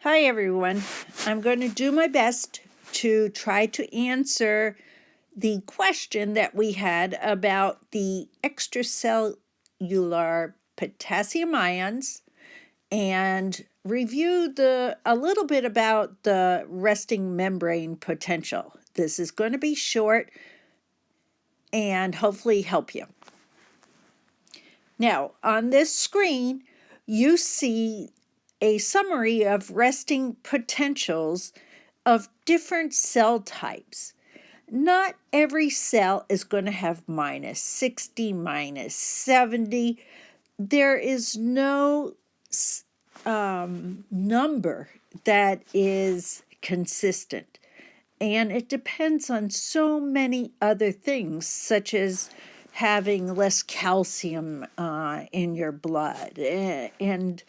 Hi everyone. I'm going to do my best to try to answer the question that we had about the extracellular potassium ions and review a little bit about the resting membrane potential. This is going to be short and hopefully help you. Now, on this screen, you see a summary of resting potentials of different cell types. Not every cell is going to have minus 60, minus 70. There is no number that is consistent. And it depends on so many other things, such as having less calcium in your blood and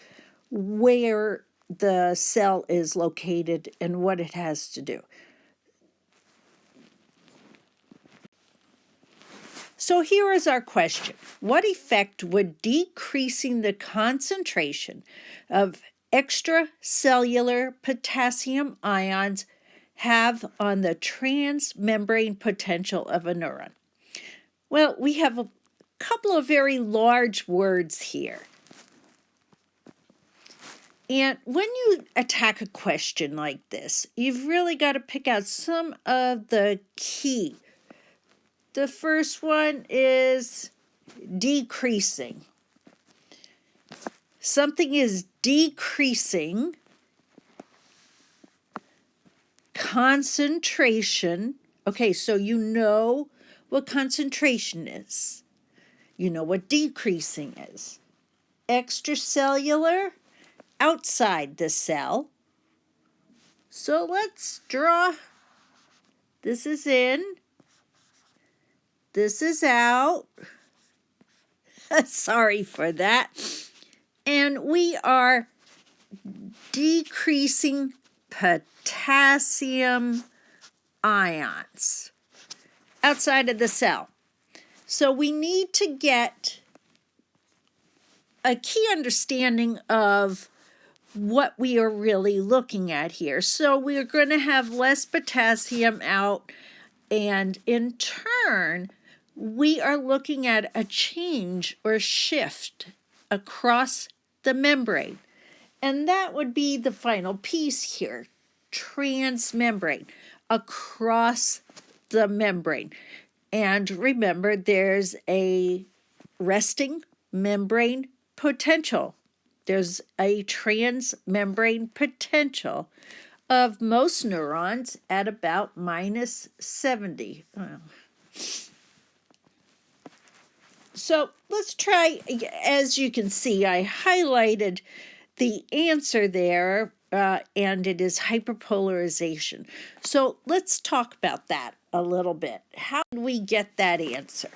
where the cell is located and what it has to do. So here is our question. What effect would decreasing the concentration of extracellular potassium ions have on the transmembrane potential of a neuron? Well, we have a couple of very large words here. And when you attack a question like this, you've really got to pick out some of the key. The first one is decreasing. Something is decreasing concentration. Okay, so you know what concentration is. You know what decreasing is. Extracellular, outside the cell. So let's draw. This is in. This is out. Sorry for that. And we are decreasing potassium ions outside of the cell. So we need to get a key understanding of what we are really looking at here. So we're going to have less potassium out, and in turn, we are looking at a change or shift across the membrane. And that would be the final piece here, transmembrane, across the membrane. And remember, there's a resting membrane potential. There's a transmembrane potential of most neurons at about minus 70. So let's try, as you can see, I highlighted the answer there, and it is hyperpolarization. So let's talk about that a little bit. How do we get that answer?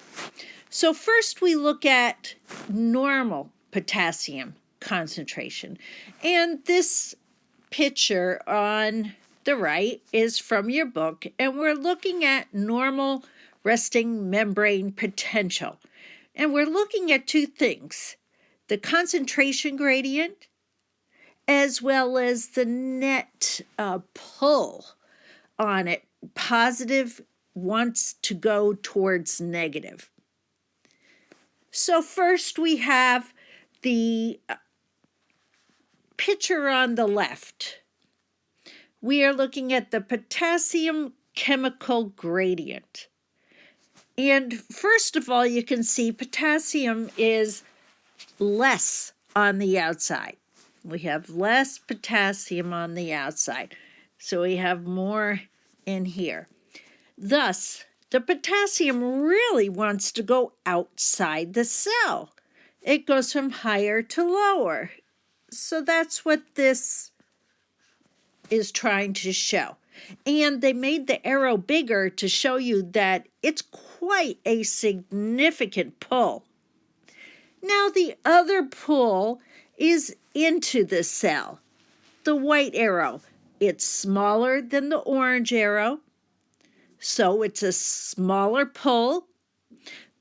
So first we look at normal potassium concentration. And this picture on the right is from your book, and we're looking at normal resting membrane potential. And we're looking at two things, the concentration gradient as well as the net pull on it. Positive wants to go towards negative. So first we have the picture on the left. We are looking at the potassium chemical gradient. And first of all, you can see potassium is less on the outside. We have less potassium on the outside, so we have more in here. Thus, the potassium really wants to go outside the cell. It goes from higher to lower. So that's what this is trying to show. And they made the arrow bigger to show you that it's quite a significant pull. Now the other pull is into the cell, the white arrow. It's smaller than the orange arrow, so it's a smaller pull,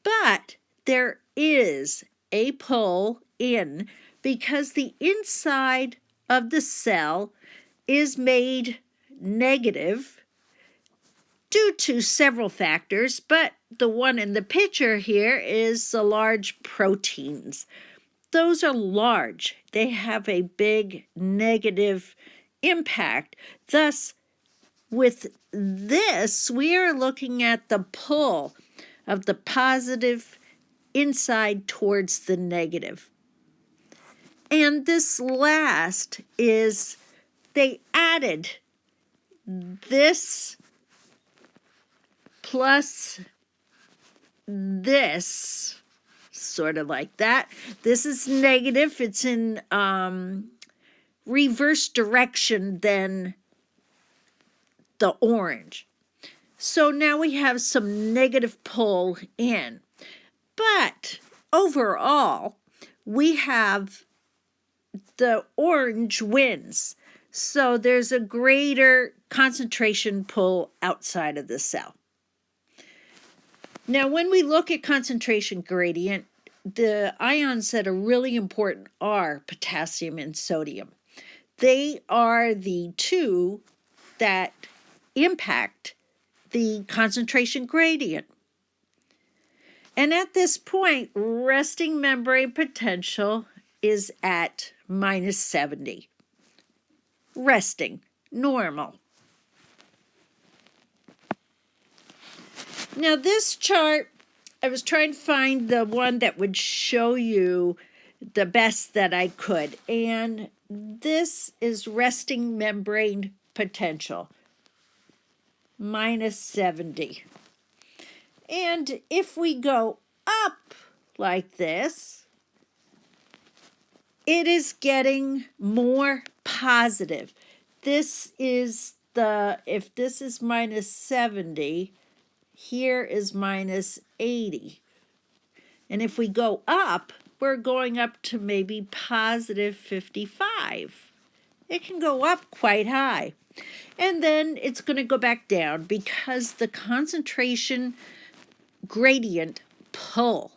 but there is a pull in because the inside of the cell is made negative due to several factors, but the one in the picture here is the large proteins. Those are large. They have a big negative impact. Thus, with this, we are looking at the pull of the positive inside towards the negative. And this last is they added this plus this, sort of like that. This is negative. It's in reverse direction than the orange. So now we have some negative pull in. But overall, we have the orange wins. So there's a greater concentration pull outside of the cell. Now, when we look at concentration gradient, the ions that are really important are potassium and sodium. They are the two that impact the concentration gradient. And at this point, resting membrane potential is at minus 70. Resting, normal. Now this chart, I was trying to find the one that would show you the best that I could. And this is resting membrane potential, minus 70. And if we go up like this, it is getting more positive. This is if this is minus 70, here is minus 80. And if we go up, we're going up to maybe positive 55. It can go up quite high. And then it's going to go back down because the concentration gradient pull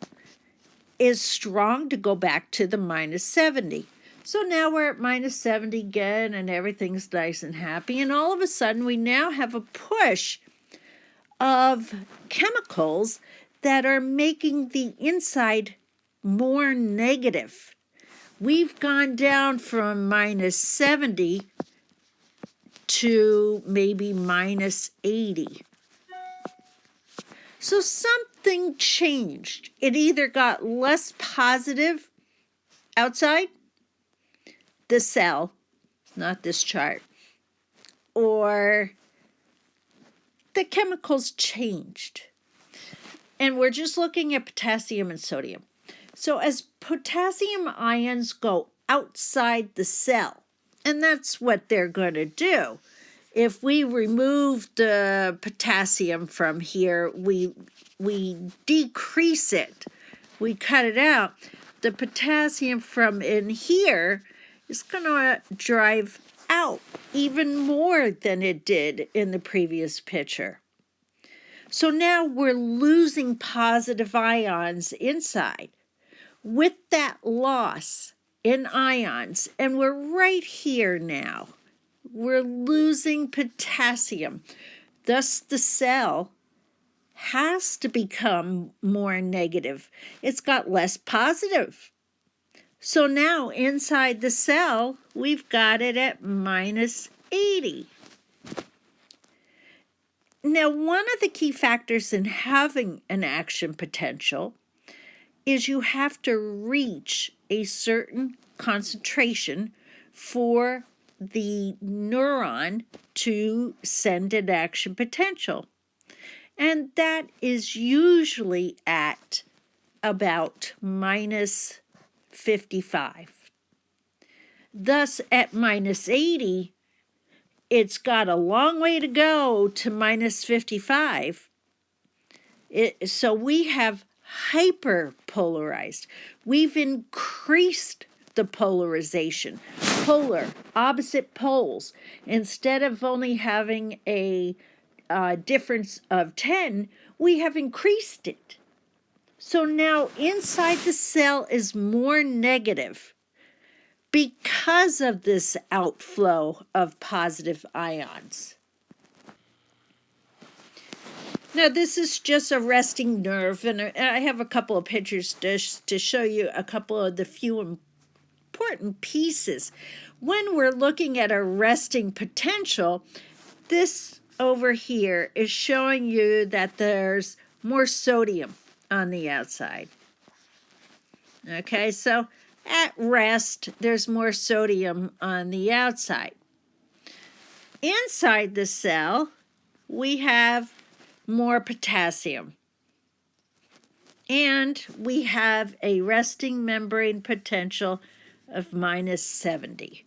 is strong to go back to the minus 70. So now we're at minus 70 again, and everything's nice and happy. And all of a sudden, we now have a push of chemicals that are making the inside more negative. We've gone down from minus 70 to maybe minus 80. So something changed. It either got less positive outside the cell, not this chart, or the chemicals changed. And we're just looking at potassium and sodium. So as potassium ions go outside the cell, and that's what they're going to do. If we remove the potassium from here, we decrease it, we cut it out. The potassium from in here is going to drive out even more than it did in the previous picture. So now we're losing positive ions inside. With that loss in ions, and we're right here now, we're losing potassium. Thus, the cell has to become more negative. It's got less positive. So now inside the cell, we've got it at minus 80. Now, one of the key factors in having an action potential is you have to reach a certain concentration for the neuron to send an action potential. And that is usually at about minus 55. Thus, at minus 80, it's got a long way to go to minus 55. So we have hyperpolarized. We've increased the polarization, polar, opposite poles. Instead of only having a difference of 10, we have increased it. So now inside the cell is more negative. because of this outflow of positive ions. Now, this is just a resting nerve, and I have a couple of pictures to show you a couple of the few important pieces. When we're looking at a resting potential, this over here is showing you that there's more sodium on the outside. Okay, so at rest, there's more sodium on the outside. Inside the cell, we have more potassium. And we have a resting membrane potential of minus 70.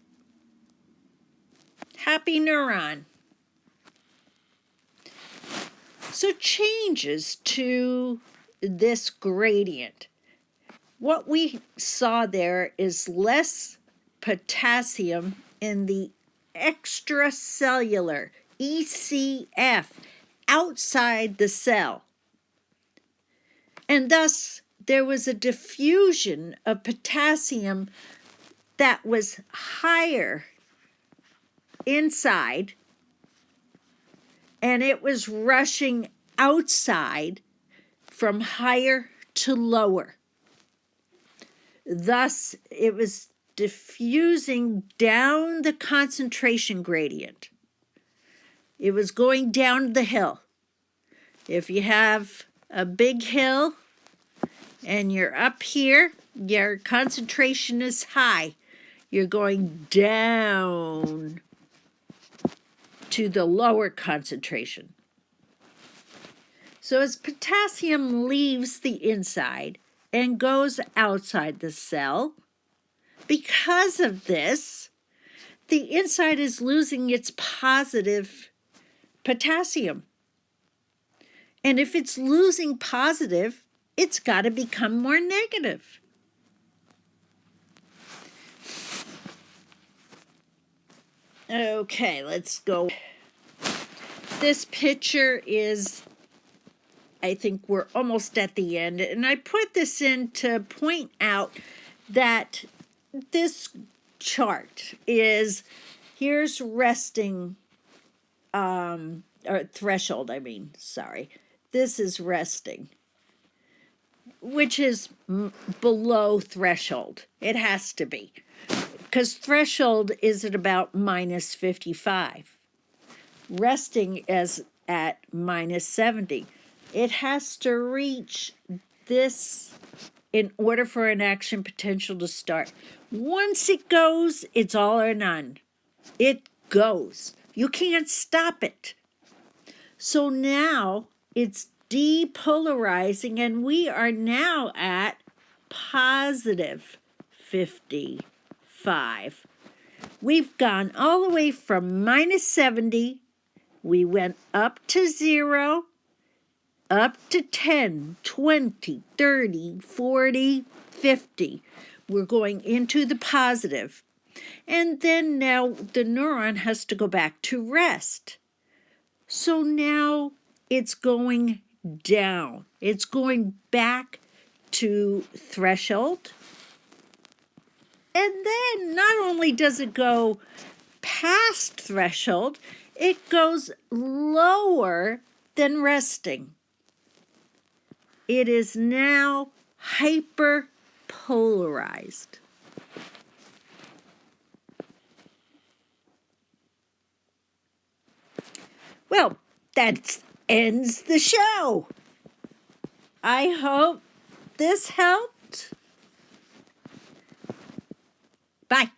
Happy neuron. So changes to this gradient. What we saw there is less potassium in the extracellular, ECF, outside the cell. And thus, there was a diffusion of potassium that was higher inside, and it was rushing outside from higher to lower. Thus, it was diffusing down the concentration gradient. It was going down the hill. If you have a big hill and you're up here, your concentration is high. You're going down to the lower concentration. So as potassium leaves the inside and goes outside the cell, because of this, the inside is losing its positive potassium. And if it's losing positive, it's got to become more negative. Okay, let's go. This picture is, I think we're almost at the end, and I put this in to point out that this chart is, here's resting, or threshold, this is resting, which is below threshold. It has to be, because threshold is at about minus 55. Resting is at minus 70. It has to reach this in order for an action potential to start. Once it goes, it's all or none. It goes. You can't stop it. So now it's depolarizing, and we are now at positive 55. We've gone all the way from minus 70. We went up to 0, up to 10, 20, 30, 40, 50. We're going into the positive. And then now the neuron has to go back to rest. So now it's going down. It's going back to threshold. And then not only does it go past threshold, it goes lower than resting. It is now hyperpolarized. Well, that ends the show. I hope this helped. Bye.